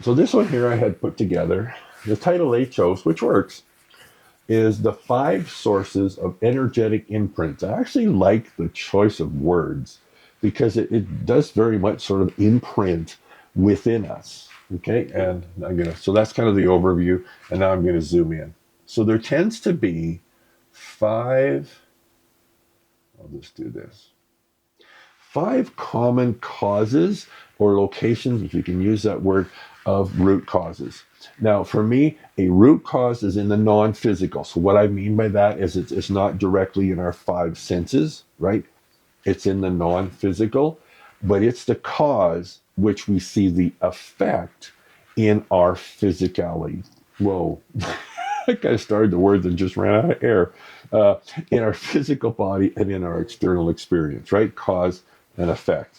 So this one here I had put together. The title they chose, which works, is the 5 sources of energetic imprints. I actually like the choice of words because it does very much sort of imprint within us. Okay, and so that's kind of the overview, and now I'm gonna zoom in. So there tends to be 5, I'll just do this, 5 common causes or locations, if you can use that word, of root causes. Now, for me, a root cause is in the non physical. So, what I mean by that is it's not directly in our 5 senses, right? It's in the non physical, but it's the cause which we see the effect in our physicality. Whoa. I kind of started the words and just ran out of air. Uh, in our physical body and in our external experience, right? Cause and effect.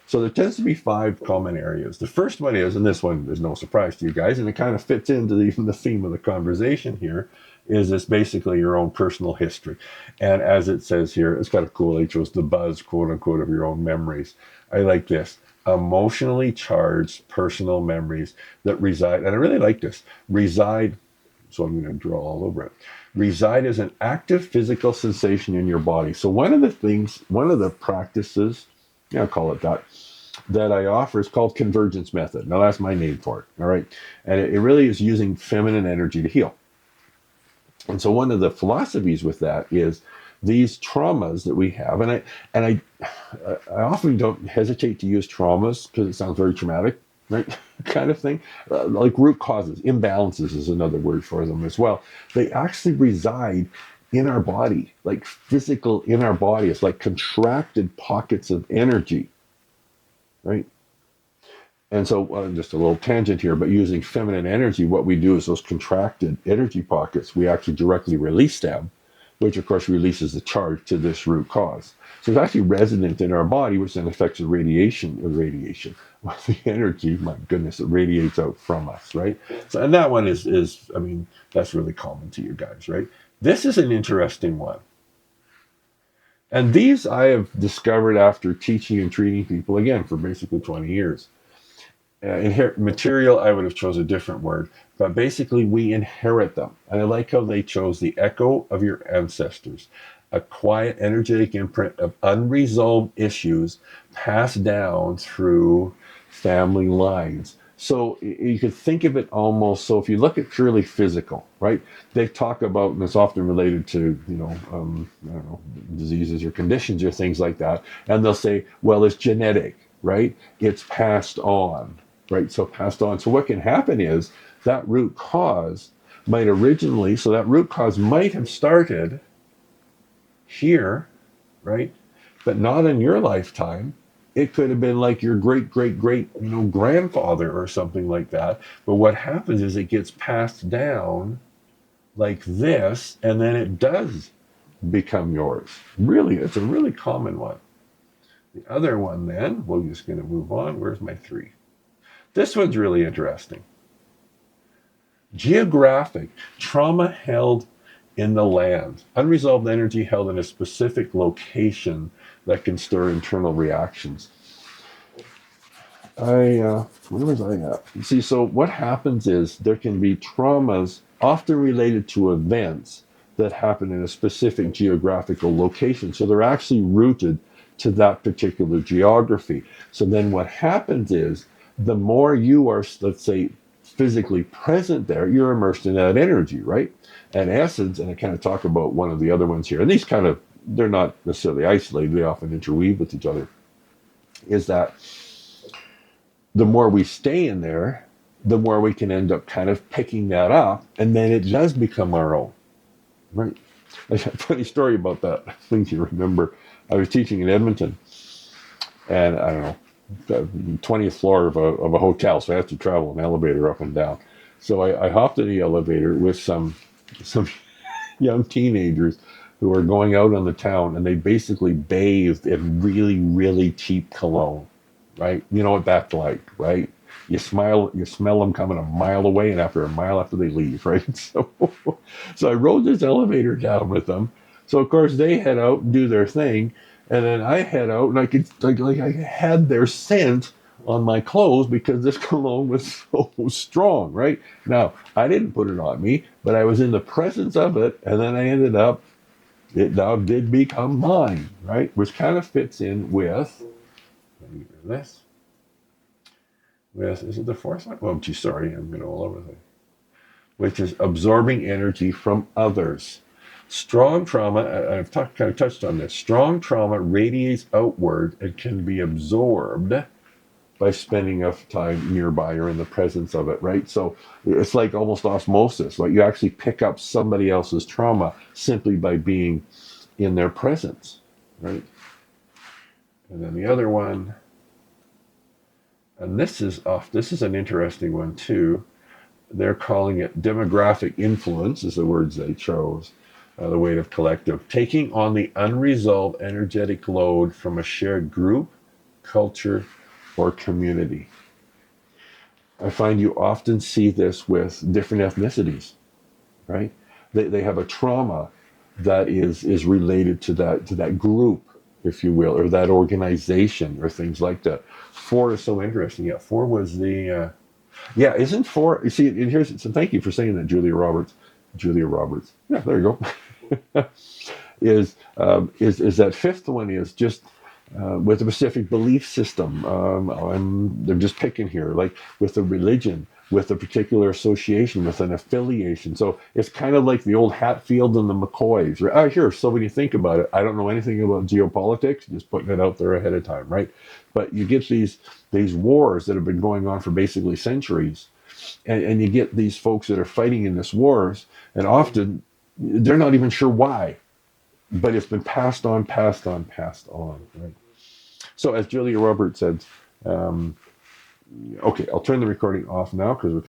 So there tends to be 5 common areas. The first one is, and this one is no surprise to you guys, and it kind of fits into even the theme of the conversation here, is this basically your own personal history. And as it says here, it's kind of cool. It shows the buzz, quote unquote, of your own memories. I like this. Emotionally charged personal memories that reside, and I really like this, reside, so I'm going to draw all over it. Reside as an active physical sensation in your body. So one of the practices, yeah, I'll call it that, that I offer is called convergence method. Now that's my name for it. All right. And it really is using feminine energy to heal. And so one of the philosophies with that is these traumas that we have, and I often don't hesitate to use traumas because it sounds very traumatic, right? Kind of thing. Like root causes, imbalances is another word for them as well. They actually reside in our body, like physical in our body. It's like contracted pockets of energy, right? And so, just a little tangent here, but using feminine energy, what we do is those contracted energy pockets, we actually directly release them, which of course releases the charge to this root cause. So it's actually resonant in our body, which then affects the radiation, well, the energy, my goodness, it radiates out from us, right? So, and that one is, I mean, that's really common to you guys, right? This is an interesting one. And these I have discovered after teaching and treating people again for basically 20 years. Material, I would have chose a different word, but basically we inherit them. And I like how they chose the echo of your ancestors, a quiet, energetic imprint of unresolved issues passed down through family lines. So you could think of it almost, so if you look at purely physical, right? They talk about, and it's often related to, I don't know, diseases or conditions or things like that. And they'll say, well, it's genetic, right? It's passed on, right? So passed on. So what can happen is that root cause might originally, so that root cause might have started here, right? But not in your lifetime. It could have been like your great, great, great, grandfather or something like that. But what happens is it gets passed down like this, and then it does become yours. Really, it's a really common one. The other one, then, we're just going to move on. Where's my 3? This one's really interesting. Geographic, trauma held in the land, unresolved energy held in a specific location that can stir internal reactions. Where was I at? You see, so what happens is there can be traumas often related to events that happen in a specific geographical location. So they're actually rooted to that particular geography. So then what happens is the more you are, let's say, physically present there, you're immersed in that energy, right? And essence, and I kind of talk about one of the other ones here, and these kind of, they're not necessarily isolated, they often interweave with each other, is that the more we stay in there, the more we can end up kind of picking that up, and then it does become our own, right? A funny story about that. I think you remember, I was teaching in Edmonton, and I don't know, the 20th floor of a hotel, so I have to travel an elevator up and down. So I hopped in the elevator with some young teenagers who are going out on the town, and they basically bathed in really, really cheap cologne, right? You know what that's like, right? You smell them coming a mile away, and after a mile after they leave, right? So I rode this elevator down with them. So of course they head out and do their thing, and then I head out, and I could like I had their scent on my clothes because this cologne was so strong, right? Now, I didn't put it on me, but I was in the presence of it, and then I ended up, it now did become mine, right? Which kind of fits in with, let me get rid of this, with, is it the fourth one? Oh, gee, sorry, I'm going all over the place. Which is absorbing energy from others. Strong trauma, I've kind of touched on this. Strong trauma radiates outward and can be absorbed by spending enough time nearby or in the presence of it, right? So it's like almost osmosis, right? You actually pick up somebody else's trauma simply by being in their presence, right? And then the other one, and this is an interesting one too. They're calling it demographic influence, is the words they chose, the weight of collective. Taking on the unresolved energetic load from a shared group, culture, or community. I find you often see this with different ethnicities, right? They have a trauma that is related to that group, if you will, or that organization, or things like that. Four is so interesting. Yeah, four was the yeah, isn't four? You see, and here's so. Thank you for saying that, Julia Roberts. Julia Roberts. Yeah, there you go. Is that fifth one is just with a specific belief system. I'm just picking here, like with a religion, with a particular association, with an affiliation. So it's kind of like the old Hatfield and the McCoys. Right? Here, so when you think about it, I don't know anything about geopolitics, just putting it out there ahead of time, right? But you get these wars that have been going on for basically centuries, and you get these folks that are fighting in these wars, and often they're not even sure why, but it's been passed on, passed on, passed on, right? So as Julia Roberts said, okay, I'll turn the recording off now because we're